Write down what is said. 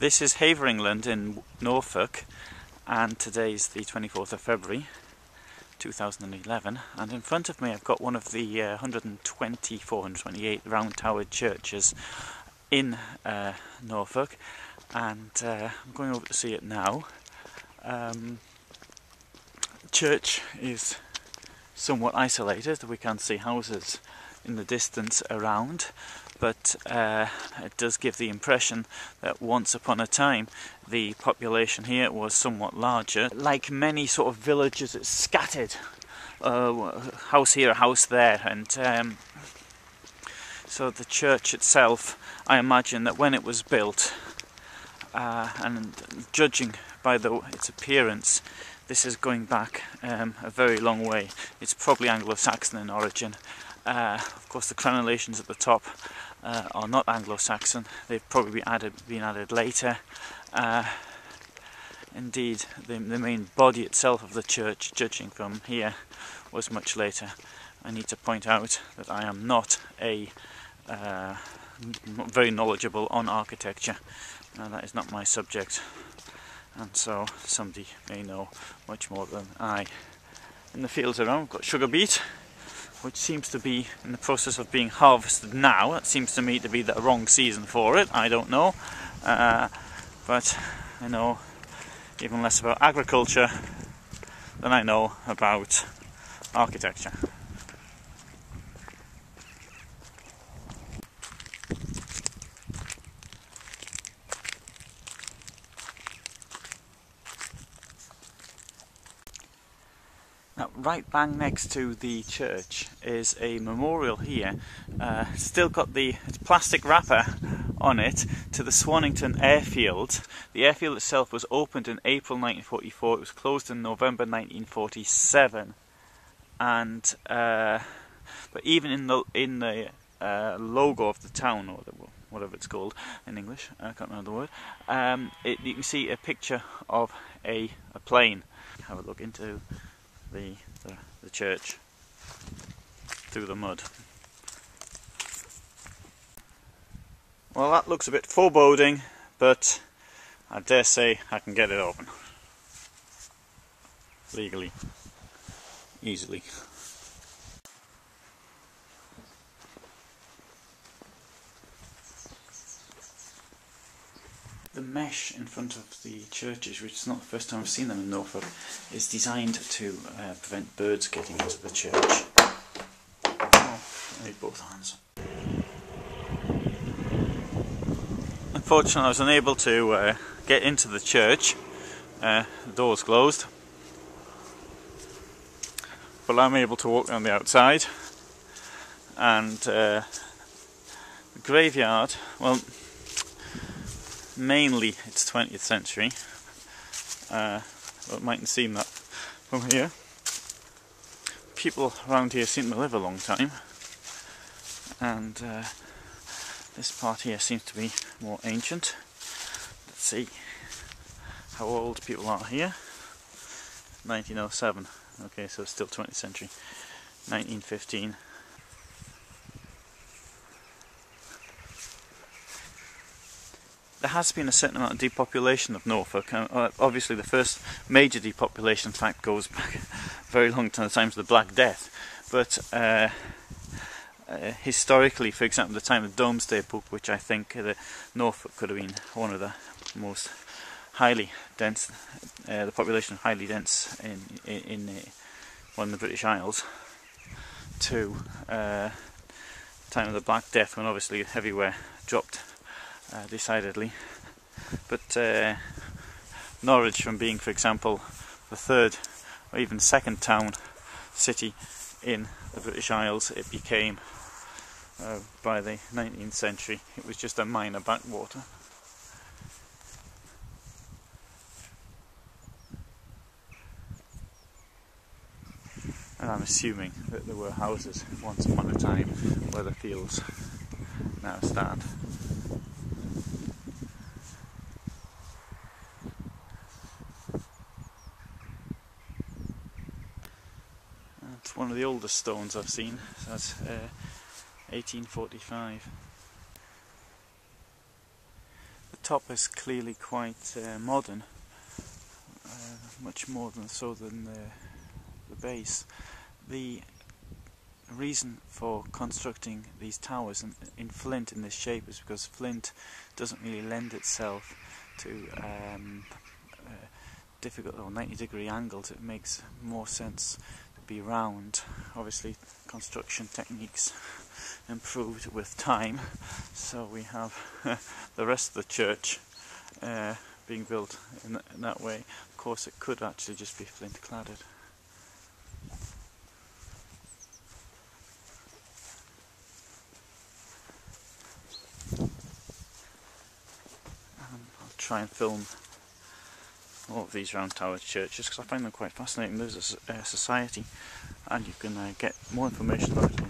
This is Haverlingland in Norfolk, and today's the 24th of February 2011, and in front of me I've got one of the 428 round towered churches in Norfolk, and I'm going over to see it now. The church is somewhat isolated. We can't see houses in the distance around, but it does give the impression that once upon a time the population here was somewhat larger. Like many sort of villages, it's scattered, house here, a house there, and so the church itself, I imagine that when it was built, and judging by its appearance, this is going back a very long way. It's probably Anglo-Saxon in origin. Of course, the crenellations at the top are not Anglo-Saxon. They've probably been added later. Indeed, the main body itself of the church, judging from here, was much later. I need to point out that I am not very knowledgeable on architecture. That is not my subject, and so somebody may know much more than I. In the fields around, we've got sugar beet, which seems to be in the process of being harvested now. It seems to me to be the wrong season for it. I don't know, but I know even less about agriculture than I know about architecture. Now, right bang next to the church is a memorial here. Still got the plastic wrapper on it to the Swannington airfield. The airfield itself was opened in April 1944. It was closed in November 1947. And but even in the logo of the town, or whatever it's called in English, I can't remember the word. You can see a picture of a plane. Have a look into the church through the mud. Well, that looks a bit foreboding, but I dare say I can get it open legally, easily. The mesh in front of the churches, which is not the first time I've seen them in Norfolk, is designed to prevent birds getting into the church. Oh, I need both hands. Unfortunately, I was unable to get into the church. The door's closed. But I'm able to walk on the outside. And the graveyard, well, mainly it's 20th century, well, it mightn't seem that from here. People around here seem to live a long time, and this part here seems to be more ancient. Let's see how old people are here. 1907, okay, so it's still 20th century. 1915. There has been a certain amount of depopulation of Norfolk. Obviously the first major depopulation, in fact, goes back a very long time, the times of the Black Death. But historically, for example, the time of Domesday Book, which I think Norfolk could have been one of the most highly dense, the population highly dense in one of the British Isles, to time of the Black Death, when obviously everywhere dropped decidedly. But Norwich, from being, for example, the third or even second city in the British Isles, it became, by the 19th century, it was just a minor backwater. And I'm assuming that there were houses once upon a time where the fields now stand. It's one of the oldest stones I've seen. So that's 1845. top is clearly quite modern, much more than the base. The reason for constructing these towers in flint in this shape is because flint doesn't really lend itself to difficult or 90-degree angles. It makes more sense to be round. Obviously construction techniques improved with time, so we have the rest of the church being built in that way. Of course it could actually just be flint cladded. I'll try and film all of these round tower churches because I find them quite fascinating. There's a society, and you can get more information about it